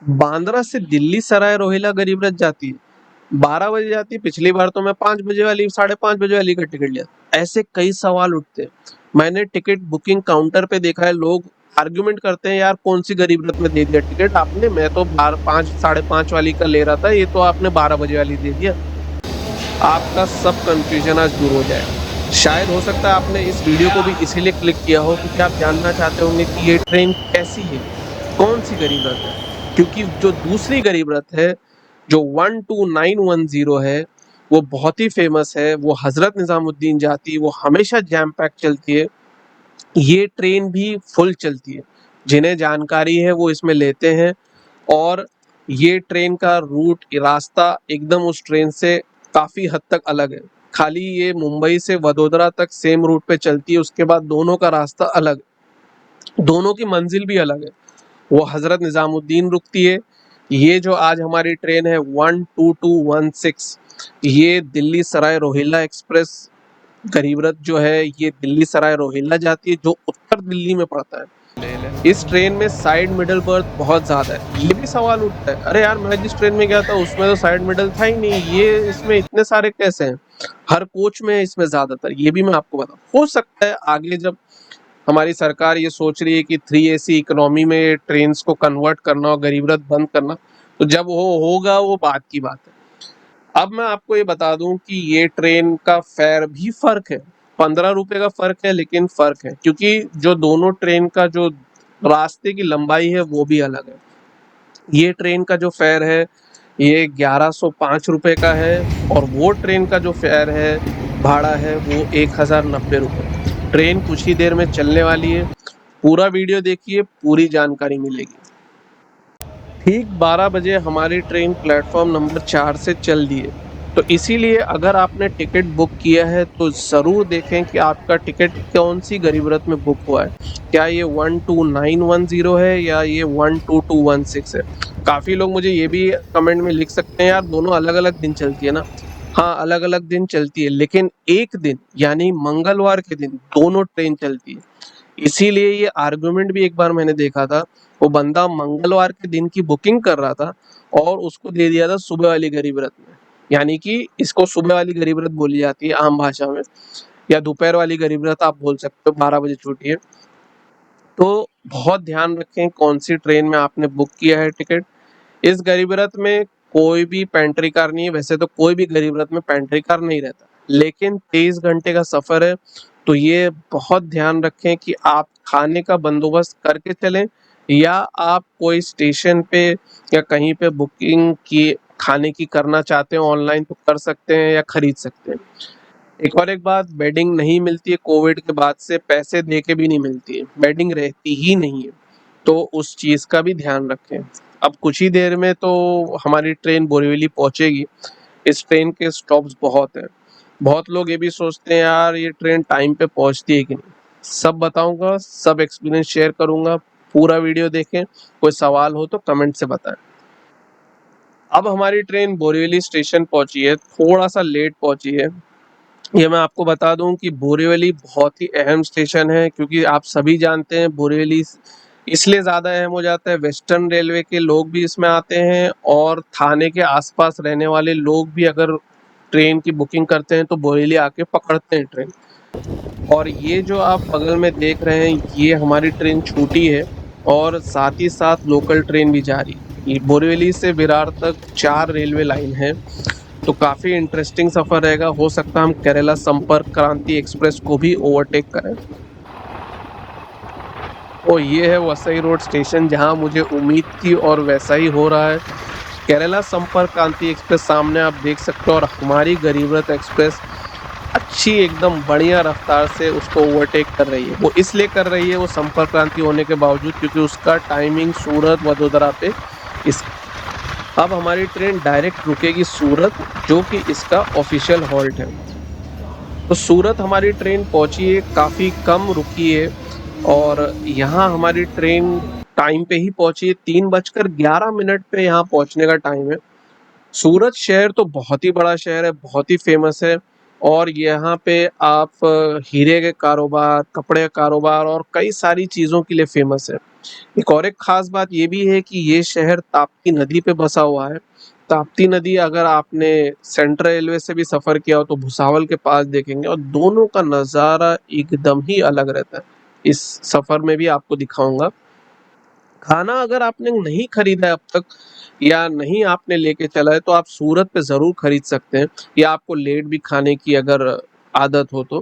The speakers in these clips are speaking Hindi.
बांद्रा से दिल्ली सराय रोहिल्ला गरीब रथ जाती है, 12 बजे जाती है। पिछली बार तो मैं 5 बजे वाली, 5:30 बजे वाली का टिकट लिया। ऐसे कई सवाल उठते हैं। मैंने टिकट बुकिंग काउंटर पे देखा है, लोग आर्ग्यूमेंट करते हैं, यार कौन सी गरीब रथ में दे दिया टिकट आपने, मैं तो 5 साढ़े 5 वाली का ले रहा था, ये तो आपने 12 बजे वाली दे दिया। आपका सब कंफ्यूजन आज दूर हो जाएगा। शायद हो सकता है आपने इस वीडियो को भी इसीलिए क्लिक किया हो क्योंकि आप जानना चाहते होंगे कि ये ट्रेन कैसी है, कौन सी गरीब रथ है। क्योंकि जो दूसरी गरीब रथ है, जो 12910 है, वो बहुत ही फेमस है, वो हजरत निजामुद्दीन जाती है, वो हमेशा जैम पैक चलती है। ये ट्रेन भी फुल चलती है। जिन्हें जानकारी है वो इसमें लेते हैं। और ये ट्रेन का रूट, रास्ता एकदम उस ट्रेन से काफी हद तक अलग है। खाली ये मुंबई से वडोदरा तक सेम रूट पे चलती है, उसके बाद दोनों का रास्ता अलग है, दोनों की मंजिल भी अलग है। वो हजरत निजामुद्दीन रुकती है। ये जो आज हमारी ट्रेन है 12216, ये दिल्ली सराय रोहिल्ला एक्सप्रेस गरीब रथ जो है, ये दिल्ली सराय रोहिल्ला जाती है, जो उत्तर दिल्ली में पड़ता है। इस ट्रेन में साइड मिडल बर्थ बहुत ज्यादा है। ये भी सवाल उठता है, अरे यार मैं जिस ट्रेन में गया था उसमें तो साइड मिडल था ही नहीं, ये इसमें इतने सारे कैसे हैं। हर कोच में है इसमें ज्यादातर, ये भी मैं आपको बता, हो सकता है आगे जब हमारी सरकार ये सोच रही है कि 3AC इकोनॉमी में ट्रेन्स को कन्वर्ट करना और गरीब रथ बंद करना, तो जब वो होगा वो बात की बात है। अब मैं आपको ये बता दूं कि ये ट्रेन का फेयर भी फर्क है, 15 रुपए का फर्क है, लेकिन फर्क है क्योंकि जो दोनों ट्रेन का जो रास्ते की लंबाई है वो भी अलग है। ये ट्रेन का जो फेयर है ये 1105 रुपए का है, और वो ट्रेन का जो फेयर है, भाड़ा है, वो 1090 रुपए। ट्रेन कुछ ही देर में चलने वाली है। पूरा वीडियो देखिए, पूरी जानकारी मिलेगी। ठीक 12 बजे हमारी ट्रेन प्लेटफॉर्म नंबर 4 से चल दी है। तो इसीलिए अगर आपने टिकट बुक किया है तो ज़रूर देखें कि आपका टिकट कौन सी गरीब रथ में बुक हुआ है। क्या ये 12910 है या ये 12216 है। काफ़ी लोग मुझे ये भी कमेंट में लिख सकते हैं, यार दोनों अलग अलग दिन चलती है ना। हाँ, अलग अलग दिन चलती है, लेकिन एक दिन यानी मंगलवार के दिन दोनों ट्रेन चलती है। इसीलिए ये आर्गुमेंट भी एक बार मैंने देखा था, वो बंदा मंगलवार के दिन की बुकिंग कर रहा था और उसको दे दिया था सुबह वाली गरीब रथ में। यानी कि इसको सुबह वाली गरीब रथ बोली जाती है आम भाषा में, या दोपहर वाली गरीब रथ आप बोल सकते हो, 12 बजे छूटी है। तो बहुत ध्यान रखें कौन सी ट्रेन में आपने बुक किया है टिकट। इस गरीब रथ में कोई भी पेंट्री कार नहीं है, वैसे तो कोई भी गरीब रथ में पेंट्री कार नहीं रहता, लेकिन 23 घंटे का सफर है। तो ये बहुत ध्यान रखें कि आप खाने का बंदोबस्त करके चलें, या आप कोई स्टेशन पे या कहीं पे बुकिंग की खाने की करना चाहते हो ऑनलाइन तो कर सकते हैं या खरीद सकते हैं। एक बात, बेडिंग नहीं मिलती है कोविड के बाद से, पैसे दे के भी नहीं मिलती है, बेडिंग रहती ही नहीं है। तो उस चीज़ का भी ध्यान रखें। अब कुछ ही देर में तो हमारी ट्रेन बोरीवली पहुंचेगी। इस ट्रेन के स्टॉप्स बहुत हैं। बहुत लोग ये भी सोचते हैं यार ये ट्रेन टाइम पे पहुंचती है कि नहीं। सब बताऊंगा, सब एक्सपीरियंस शेयर करूंगा। पूरा वीडियो देखें, कोई सवाल हो तो कमेंट से बताएं। अब हमारी ट्रेन बोरीवली स्टेशन पहुंची है, थोड़ा सा लेट पहुंची है। ये मैं आपको बता दूं कि बोरीवली बहुत ही अहम स्टेशन है, क्योंकि आप सभी जानते हैं बोरीवली इसलिए ज़्यादा अहम हो जाता है, वेस्टर्न रेलवे के लोग भी इसमें आते हैं, और थाने के आसपास रहने वाले लोग भी अगर ट्रेन की बुकिंग करते हैं तो बोरीवली आके पकड़ते हैं ट्रेन। और ये जो आप बगल में देख रहे हैं ये हमारी ट्रेन छूटी है, और साथ ही साथ लोकल ट्रेन भी जा रही है। ये बोरीवली से विरार तक 4 रेलवे लाइन है। तो काफ़ी इंटरेस्टिंग सफ़र रहेगा, हो सकता है हम केरला संपर्क क्रांति एक्सप्रेस को भी ओवरटेक करें। तो ये है वसई रोड स्टेशन, जहां मुझे उम्मीद थी और वैसा ही हो रहा है। केरला संपर्क क्रांति एक्सप्रेस सामने आप देख सकते हो, और हमारी गरीब रथ एक्सप्रेस अच्छी एकदम बढ़िया रफ्तार से उसको ओवरटेक कर रही है। वो इसलिए कर रही है, वो संपर्क क्रांति होने के बावजूद, क्योंकि उसका टाइमिंग सूरत वडोदरा पे इस अब हमारी ट्रेन डायरेक्ट रुकेगी सूरत, जो कि इसका ऑफिशियल हॉल्ट है। तो सूरत हमारी ट्रेन पहुंची है, काफ़ी कम रुकी है, और यहाँ हमारी ट्रेन टाइम पे ही पहुंची है। 3:11 पे यहाँ पहुंचने का टाइम है। सूरत शहर तो बहुत ही बड़ा शहर है, बहुत ही फेमस है, और यहाँ पे आप हीरे के कारोबार, कपड़े का कारोबार और कई सारी चीज़ों के लिए फेमस है। एक और एक खास बात ये भी है कि ये शहर ताप्ती नदी पे बसा हुआ है। ताप्ती नदी अगर आपने सेंट्रल रेलवे से भी सफर किया हो तो भुसावल के पास देखेंगे, और दोनों का नज़ारा एकदम ही अलग रहता है। इस सफर में भी आपको दिखाऊंगा। खाना अगर आपने नहीं खरीदा है अब तक, या नहीं आपने लेके चला है, तो आप सूरत पे ज़रूर खरीद सकते हैं, या आपको लेट भी खाने की अगर आदत हो तो,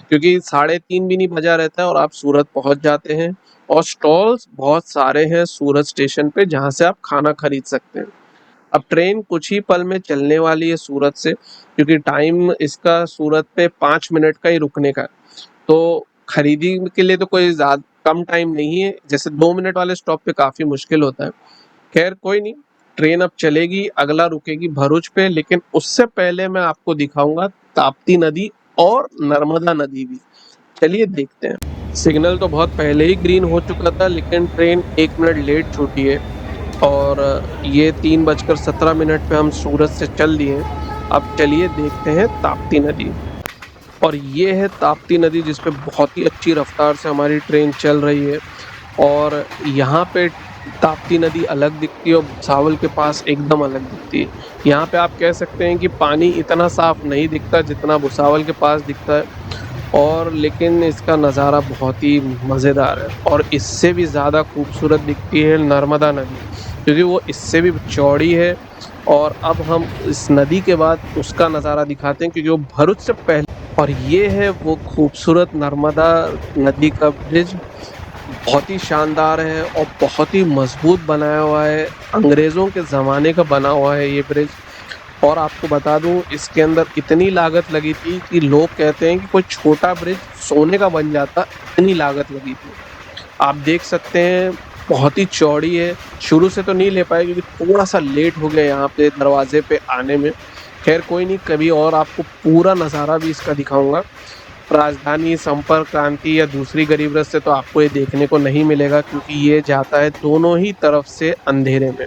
क्योंकि 3:30 भी नहीं बजा रहता है और आप सूरत पहुंच जाते हैं। और स्टॉल्स बहुत सारे हैं सूरत स्टेशन पे जहां से आप खाना खरीद सकते हैं। अब ट्रेन कुछ ही पल में चलने वाली है सूरत से, क्योंकि टाइम इसका सूरत पे 5 मिनट का ही रुकने का है। तो खरीदी के लिए तो कोई ज्यादा कम टाइम नहीं है, जैसे 2 मिनट वाले स्टॉप पे काफी मुश्किल होता है। खैर कोई नहीं, ट्रेन अब चलेगी, अगला रुकेगी भरूच पे, लेकिन उससे पहले मैं आपको दिखाऊंगा ताप्ती नदी और नर्मदा नदी भी। चलिए देखते हैं। सिग्नल तो बहुत पहले ही ग्रीन हो चुका था, लेकिन ट्रेन 1 मिनट लेट छूटी है। और ये 3:17 पे हम सूरत से चल दिए। अब चलिए देखते हैं ताप्ती नदी। और ये है ताप्ती नदी, जिस पे बहुत ही अच्छी रफ्तार से हमारी ट्रेन चल रही है। और यहाँ पे ताप्ती नदी अलग दिखती है और भुसावल के पास एकदम अलग दिखती है। यहाँ पे आप कह सकते हैं कि पानी इतना साफ नहीं दिखता जितना भुसावल के पास दिखता है, और लेकिन इसका नज़ारा बहुत ही मज़ेदार है। और इससे भी ज़्यादा खूबसूरत दिखती है नर्मदा नदी, क्योंकि वो इससे भी चौड़ी है। और अब हम इस नदी के बाद उसका नज़ारा दिखाते हैं, क्योंकि वो भरूच से पहले। और ये है वो खूबसूरत नर्मदा नदी का ब्रिज। बहुत ही शानदार है और बहुत ही मजबूत बनाया हुआ है, अंग्रेज़ों के ज़माने का बना हुआ है ये ब्रिज। और आपको बता दूं, इसके अंदर इतनी लागत लगी थी कि लोग कहते हैं कि कोई छोटा ब्रिज सोने का बन जाता, इतनी लागत लगी थी। आप देख सकते हैं बहुत ही चौड़ी है। शुरू से तो नहीं ले पाए क्योंकि थोड़ा सा लेट हो गया यहाँ पे दरवाजे पे आने में। खैर कोई नहीं, कभी और आपको पूरा नज़ारा भी इसका दिखाऊंगा। राजधानी, संपर्क क्रांति या दूसरी गरीब रथ से तो आपको ये देखने को नहीं मिलेगा, क्योंकि ये जाता है दोनों ही तरफ से अंधेरे में।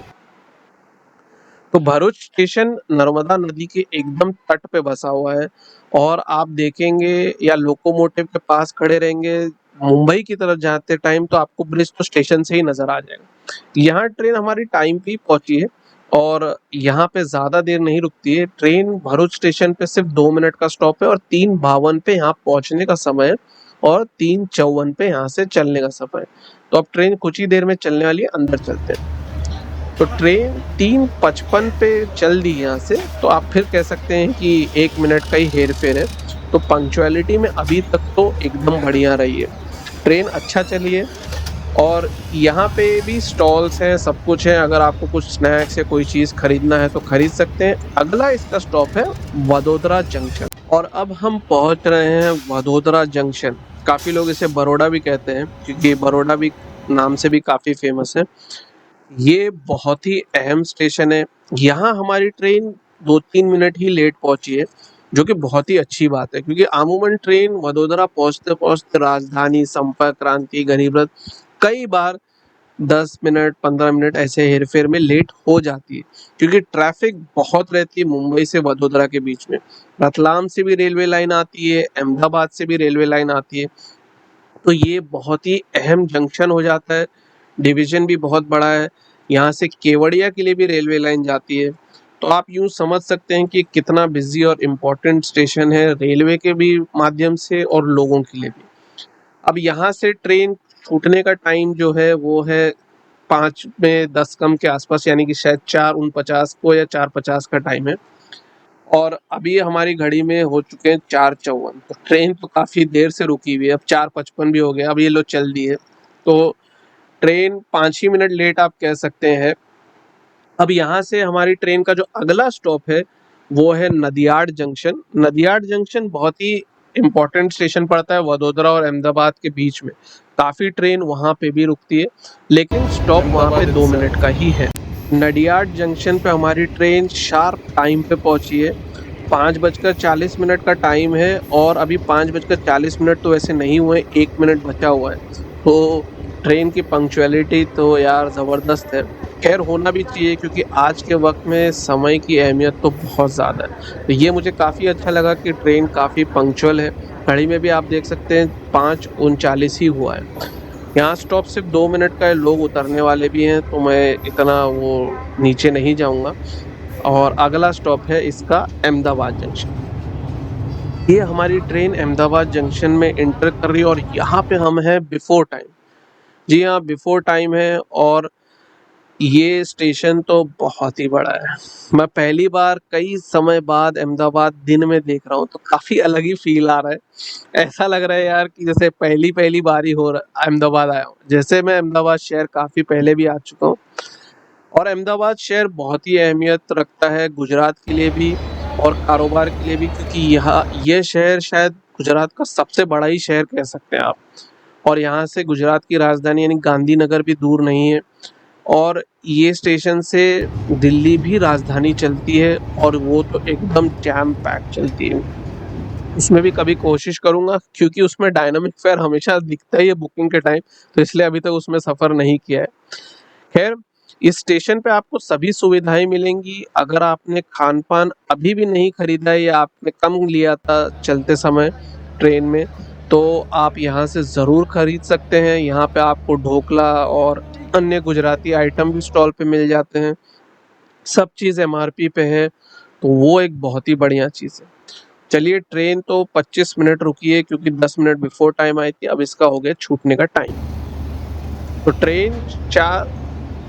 तो भरूच स्टेशन नर्मदा नदी के एकदम तट पे बसा हुआ है। और आप देखेंगे या लोकोमोटिव के पास खड़े रहेंगे मुंबई की तरफ जाते टाइम, तो आपको ब्रिज तो स्टेशन से ही नजर आ जाएगा। यहाँ ट्रेन हमारी टाइम पे ही पहुंची है और यहाँ पे ज्यादा देर नहीं रुकती है ट्रेन। भरूच स्टेशन पे सिर्फ 2 मिनट का स्टॉप है और 3:52 पे यहाँ पहुंचने का समय है, और 3:54 पे यहाँ से चलने का समय है। तो अब ट्रेन कुछ ही देर में चलने वाली है, अंदर चलते हैं। तो ट्रेन 3:55 पे चल दी यहाँ से, तो आप फिर कह सकते हैं कि 1 मिनट का ही हेर फेर है। तो पंक्चुअलिटी में अभी तक तो एकदम बढ़िया रही है, ट्रेन अच्छा चली है। और यहाँ पे भी स्टॉल्स हैं, सब कुछ है। अगर आपको कुछ स्नैक्स या कोई चीज़ खरीदना है तो खरीद सकते हैं। अगला इसका स्टॉप है वडोदरा जंक्शन। और अब हम पहुँच रहे हैं वडोदरा जंक्शन। काफ़ी लोग इसे बड़ौदा भी कहते हैं, क्योंकि बड़ौदा भी नाम से भी काफ़ी फेमस है। ये बहुत ही अहम स्टेशन है। यहाँ हमारी ट्रेन 2-3 मिनट ही लेट पहुंची है, जो कि बहुत ही अच्छी बात है, क्योंकि अमूमन ट्रेन वडोदरा पहुंचते पहुंचते राजधानी, संपर्क क्रांति, गरीब रथ कई बार 10 मिनट 15 मिनट ऐसे हेरफेर में लेट हो जाती है, क्योंकि ट्रैफिक बहुत रहती है मुंबई से वडोदरा के बीच में। रतलाम से भी रेलवे लाइन आती है, अहमदाबाद से भी रेलवे लाइन आती है। तो ये बहुत ही अहम जंक्शन हो जाता है। डिवीजन भी बहुत बड़ा है। यहाँ से केवड़िया के लिए भी रेलवे लाइन जाती है। तो आप यूँ समझ सकते हैं कि कितना बिजी और इम्पोर्टेंट स्टेशन है, रेलवे के भी माध्यम से और लोगों के लिए भी। अब यहाँ से ट्रेन छूटने का टाइम जो है वो है 5 में 10 कम के आसपास, यानी कि शायद 4:49 को या 4:50 का टाइम है। और अभी हमारी घड़ी में हो चुके हैं 4:54। तो ट्रेन तो काफ़ी देर से रुकी हुई है, अब 4:55 भी हो गया, अब ये लो चल दी है। तो ट्रेन 5 ही मिनट लेट आप कह सकते हैं। अब यहाँ से हमारी ट्रेन का जो अगला स्टॉप है वो है नदियाड जंक्शन। नदियाड जंक्शन बहुत ही इम्पोर्टेंट स्टेशन पड़ता है वडोदरा और अहमदाबाद के बीच में। काफ़ी ट्रेन वहाँ पे भी रुकती है, लेकिन स्टॉप वहाँ पे 2 मिनट का ही है। नडियाड जंक्शन पे हमारी ट्रेन शार्प टाइम पे पहुंची है। 5:40 का टाइम है, और अभी 5:40 तो वैसे नहीं हुए, 1 मिनट बचा हुआ है। तो ट्रेन की पंक्चुअलिटी तो यार ज़बरदस्त है। खैर होना भी चाहिए, क्योंकि आज के वक्त में समय की अहमियत तो बहुत ज़्यादा है। तो ये मुझे काफ़ी अच्छा लगा कि ट्रेन काफ़ी पंक्चुअल है। घड़ी में भी आप देख सकते हैं 5:39 ही हुआ है। यहाँ स्टॉप सिर्फ 2 मिनट का है, लोग उतरने वाले भी हैं तो मैं इतना वो नीचे नहीं जाऊँगा। और अगला स्टॉप है इसका अहमदाबाद जंक्शन। ये हमारी ट्रेन अहमदाबाद जंक्शन में एंटर कर रही है और यहाँ पे हम हैं बिफोर टाइम। जी हाँ, बिफोर टाइम है और ये स्टेशन तो बहुत ही बड़ा है। मैं पहली बार कई समय बाद अहमदाबाद दिन में देख रहा हूँ तो काफ़ी अलग ही फ़ील आ रहा है। ऐसा लग रहा है यार कि जैसे पहली-पहली बार ही हो रहा अहमदाबाद आया हूँ। जैसे मैं अहमदाबाद शहर काफ़ी पहले भी आ चुका हूँ और अहमदाबाद शहर बहुत ही अहमियत रखता है गुजरात के लिए भी और कारोबार के लिए भी, क्योंकि यहाँ ये शहर शायद गुजरात का सबसे बड़ा ही शहर कह सकते हैं आप। और यहाँ से गुजरात की राजधानी यानी गांधीनगर भी दूर नहीं है और ये स्टेशन से दिल्ली भी राजधानी चलती है और वो तो एकदम जैम पैक चलती है। उसमें भी कभी कोशिश करूँगा, क्योंकि उसमें डायनामिक फेयर हमेशा दिखता ही है बुकिंग के टाइम, तो इसलिए अभी तक उसमें सफ़र नहीं किया है। खैर, इस स्टेशन पे आपको सभी सुविधाएँ मिलेंगी। अगर आपने खान-पान अभी भी नहीं खरीदा है या आपने कम लिया था चलते समय ट्रेन में, तो आप यहाँ से ज़रूर खरीद सकते हैं। यहाँ पे आपको ढोकला और अन्य गुजराती आइटम भी स्टॉल पे मिल जाते हैं। सब चीज़ एमआरपी पे है, तो वो एक बहुत ही बढ़िया चीज़ है। चलिए, ट्रेन तो 25 मिनट रुकी है क्योंकि 10 मिनट बिफोर टाइम आई थी, अब इसका हो गया छूटने का टाइम। तो ट्रेन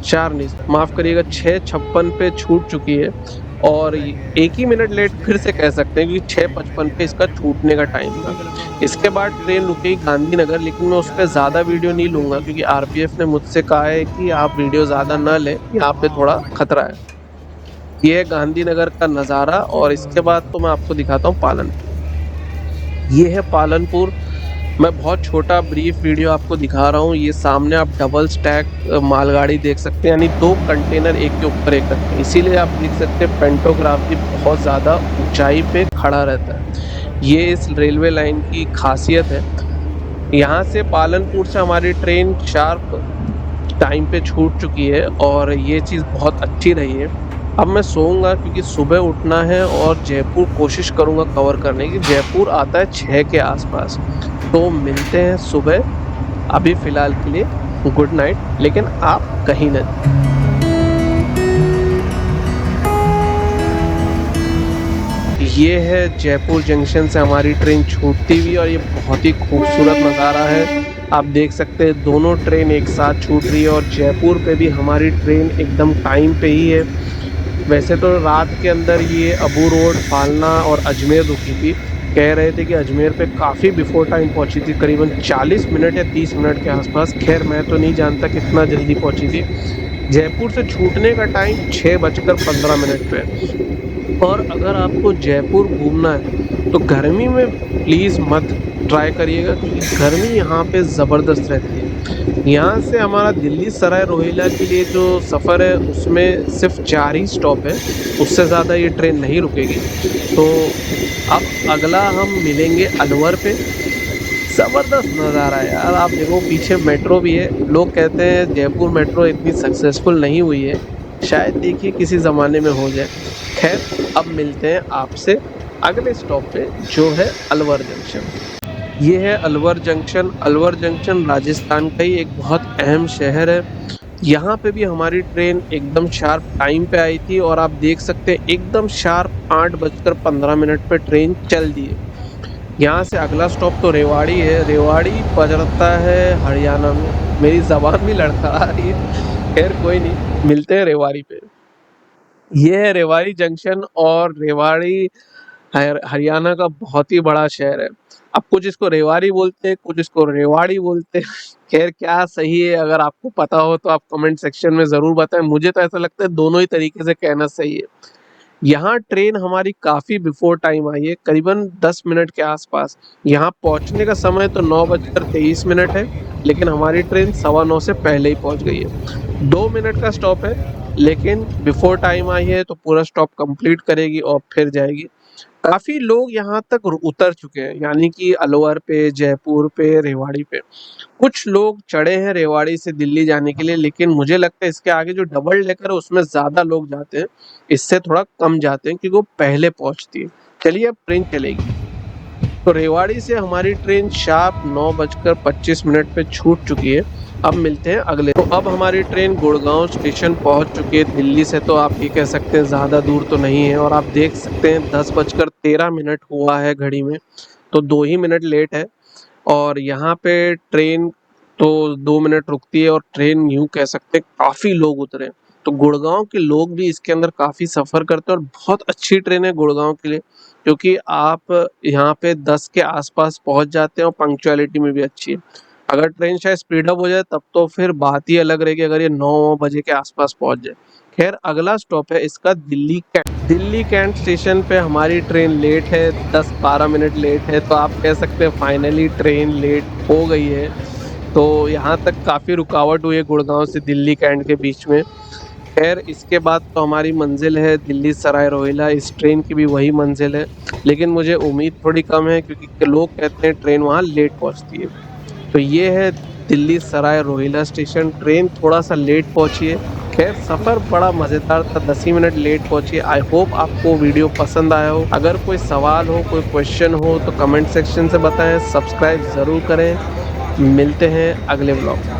4 नहीं, माफ़ करिएगा, 6:56 पे छूट चुकी है और ये 1 ही मिनट लेट फिर से कह सकते हैं क्योंकि 6:55 पे इसका छूटने का टाइम था। इसके बाद ट्रेन रुकेगी गांधीनगर, लेकिन मैं उस पे ज़्यादा वीडियो नहीं लूँगा क्योंकि आरपीएफ ने मुझसे कहा है कि आप वीडियो ज़्यादा ना लें, यहाँ पे थोड़ा खतरा है। ये है गांधीनगर का नज़ारा और इसके बाद तो मैं आपको दिखाता हूँ पालनपुर। ये है पालनपुर। मैं बहुत छोटा ब्रीफ वीडियो आपको दिखा रहा हूँ। ये सामने आप डबल स्टैक मालगाड़ी देख सकते हैं, यानी 2 कंटेनर एक के ऊपर एक रखे हैं। इसीलिए आप देख सकते हैं पेंटोग्राफ भी बहुत ज़्यादा ऊंचाई पे खड़ा रहता है। ये इस रेलवे लाइन की खासियत है। यहाँ से पालनपुर से हमारी ट्रेन शार्प टाइम पे छूट चुकी है और ये चीज़ बहुत अच्छी रही है। अब मैं सोऊंगा क्योंकि सुबह उठना है और जयपुर कोशिश करूँगा कवर करने की। जयपुर आता है 6 के आसपास। तो मिलते हैं सुबह। अभी फ़िलहाल के लिए गुड नाइट, लेकिन आप कहीं न ये है जयपुर जंक्शन से हमारी ट्रेन छूटती हुई और ये बहुत ही खूबसूरत नज़ारा है। आप देख सकते हैं दोनों ट्रेन एक साथ छूट रही है और जयपुर पे भी हमारी ट्रेन एकदम टाइम पे ही है। वैसे तो रात के अंदर ये अबू रोड, फालना और अजमेर रुकी थी। कह रहे थे कि अजमेर पे काफ़ी बिफोर टाइम पहुंची थी, करीबन 40 मिनट या 30 मिनट के आसपास। खैर, मैं तो नहीं जानता कितना जल्दी पहुंची थी। जयपुर से छूटने का टाइम 6:15 पे है। और अगर आपको जयपुर घूमना है तो गर्मी में प्लीज़ मत ट्राई करिएगा क्योंकि गर्मी यहाँ पे ज़बरदस्त रहती है। यहाँ से हमारा दिल्ली सराय रोहिल्ला के लिए जो सफ़र है उसमें सिर्फ 4 ही स्टॉप है, उससे ज़्यादा ये ट्रेन नहीं रुकेगी। तो अब अगला हम मिलेंगे अलवर पे। ज़बरदस्त नज़ारा है यार, आप देखो पीछे मेट्रो भी है। लोग कहते हैं जयपुर मेट्रो इतनी सक्सेसफुल नहीं हुई है, शायद देखिए किसी ज़माने में हो जाए। खैर, अब मिलते हैं आपसे अगले स्टॉप पे जो है अलवर जंक्शन। ये है अलवर जंक्शन। अलवर जंक्शन राजस्थान का ही एक बहुत अहम शहर है। यहाँ पे भी हमारी ट्रेन एकदम शार्प टाइम पे आई थी और आप देख सकते हैं एकदम शार्प 8:15 पे ट्रेन चल दी है। यहाँ से अगला स्टॉप तो रेवाड़ी है। रेवाड़ी पड़ता है हरियाणा में। मेरी ज़बान भी लड़खड़ा रही है। खैर कोई नहीं, मिलते हैं रेवाड़ी पे। ये है रेवाड़ी जंक्शन और रेवाड़ी हरियाणा का बहुत ही बड़ा शहर है। अब कुछ इसको रेवाड़ी बोलते हैं, कुछ इसको रेवाड़ी बोलते हैं। खैर, क्या सही है, अगर आपको पता हो तो आप कमेंट सेक्शन में ज़रूर बताएं। मुझे तो ऐसा लगता है दोनों ही तरीके से कहना सही है। यहाँ ट्रेन हमारी काफ़ी बिफोर टाइम आई है, करीबन 10 मिनट के आसपास। यहाँ पहुँचने का समय तो 9:23 है, लेकिन हमारी ट्रेन 9:15 से पहले ही पहुँच गई है। 2 मिनट का स्टॉप है, लेकिन बिफोर टाइम आई है तो पूरा स्टॉप कंप्लीट करेगी और फिर जाएगी। काफ़ी लोग यहाँ तक उतर चुके हैं, यानी कि अलवर पे, जयपुर पे, रेवाड़ी पे। कुछ लोग चढ़े हैं रेवाड़ी से दिल्ली जाने के लिए, लेकिन मुझे लगता है इसके आगे जो डबल डेकर है उसमें ज़्यादा लोग जाते हैं, इससे थोड़ा कम जाते हैं क्योंकि वो पहले पहुँचती है। चलिए, अब ट्रेन चलेगी। तो रेवाड़ी से हमारी ट्रेन शार्प 9:25 पे छूट चुकी है। अब मिलते हैं अगले। तो अब हमारी ट्रेन गुड़गांव स्टेशन पहुंच चुकी है। दिल्ली से तो आप ये कह सकते हैं ज़्यादा दूर तो नहीं है, और आप देख सकते हैं 10:13 हुआ है घड़ी में, तो 2 ही मिनट लेट है। और यहाँ पे ट्रेन तो 2 मिनट रुकती है, और ट्रेन यूँ कह सकते हैं काफ़ी लोग उतरे हैं। तो गुड़गांव के लोग भी इसके अंदर काफ़ी सफ़र करते हैं, और बहुत अच्छी ट्रेन है गुड़गांव के लिए, क्योंकि आप यहाँ पे 10 के आसपास पहुँच जाते हैं और पंक्चुअलिटी में भी अच्छी है। अगर ट्रेन शायद स्पीड अप हो जाए तब तो फिर बात ही अलग रहेगी, अगर ये 9 बजे के आसपास पहुँच जाए। खैर अगला स्टॉप है इसका Delhi Cantt. Delhi Cantt station पे हमारी ट्रेन लेट है, 10-12 मिनट लेट है, तो आप कह सकते हैं फाइनली ट्रेन लेट हो गई है। तो यहाँ तक काफ़ी रुकावट हुई है गुड़गांव से दिल्ली कैंट के बीच में। खैर इसके बाद तो हमारी मंजिल है दिल्ली सराय रोहिला। इस ट्रेन की भी वही मंजिल है, लेकिन मुझे उम्मीद थोड़ी कम है, क्योंकि लोग कहते हैं ट्रेन वहाँ लेट पहुँचती है। तो ये है दिल्ली सराय रोहिला स्टेशन। ट्रेन थोड़ा सा लेट पहुंची है। खैर सफ़र बड़ा मज़ेदार था, 10 ही मिनट लेट पहुंची है। आई होप आपको वीडियो पसंद आया हो। अगर कोई सवाल हो, कोई क्वेश्चन हो तो कमेंट सेक्शन से बताएं। सब्सक्राइब ज़रूर करें। मिलते हैं अगले ब्लॉग।